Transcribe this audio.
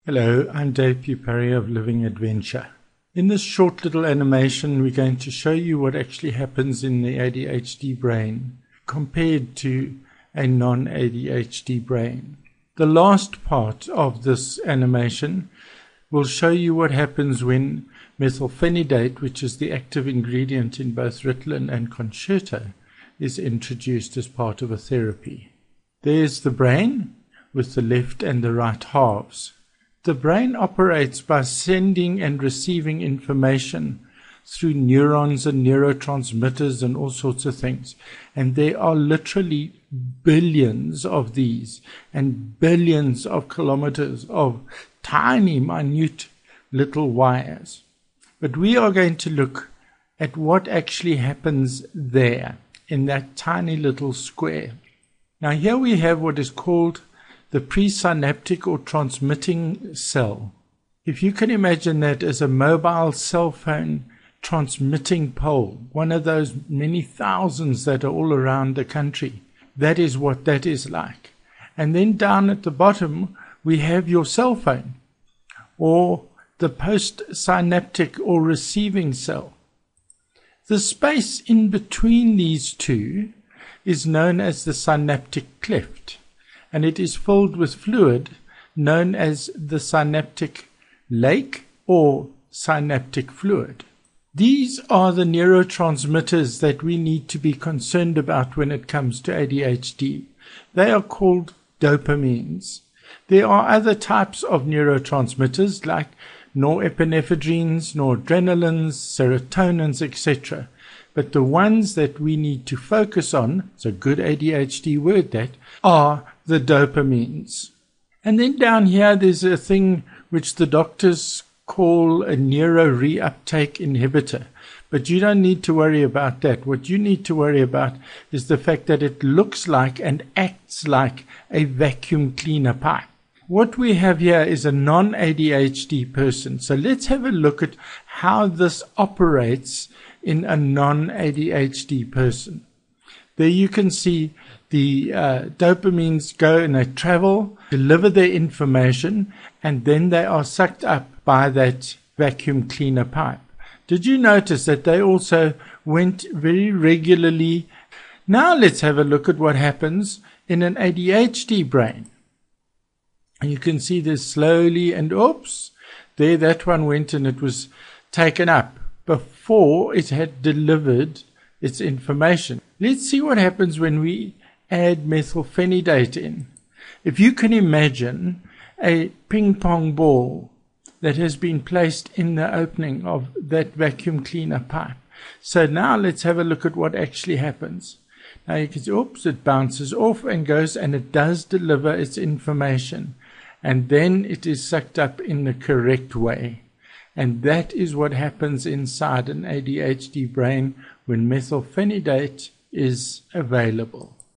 Hello, I'm Dave Pughe-Parry of Living Adventure. In this short little animation, we're going to show you what actually happens in the ADHD brain compared to a non-ADHD brain. The last part of this animation will show you what happens when methylphenidate, which is the active ingredient in both Ritalin and Concerta, is introduced as part of a therapy. There's the brain with the left and the right halves. The brain operates by sending and receiving information through neurons and neurotransmitters and all sorts of things. And there are literally billions of these and billions of kilometers of tiny, minute little wires. But we are going to look at what actually happens there in that tiny little square. Now here we have what is called the presynaptic or transmitting cell. If you can imagine that as a mobile cell phone transmitting pole, one of those many thousands that are all around the country, that is what that is like. And then down at the bottom, we have your cell phone, or the postsynaptic or receiving cell. The space in between these two is known as the synaptic cleft, and it is filled with fluid known as the synaptic lake or synaptic fluid. These are the neurotransmitters that we need to be concerned about when it comes to ADHD. They are called dopamines. There are other types of neurotransmitters like norepinephridines, noradrenalines, serotonins, etc. But the ones that we need to focus on, it's a good ADHD word that, are the dopamines. And then down here there's a thing which the doctors call a Neuro Reuptake inhibitor. But you don't need to worry about that. What you need to worry about is the fact that it looks like and acts like a vacuum cleaner pipe. What we have here is a non-ADHD person. So let's have a look at how this operates in a non-ADHD person. There you can see the dopamines go and they travel, deliver their information, and then they are sucked up by that vacuum cleaner pipe. Did you notice that they also went very regularly? Now let's have a look at what happens in an ADHD brain. And you can see this slowly, and oops, there that one went and it was taken up before it had delivered its information. Let's see what happens when we add methylphenidate in. If you can imagine a ping pong ball that has been placed in the opening of that vacuum cleaner pipe. So now let's have a look at what actually happens. Now you can see, oops, it bounces off and goes, and it does deliver its information. And then it is sucked up in the correct way. And that is what happens inside an ADHD brain when methylphenidate is available.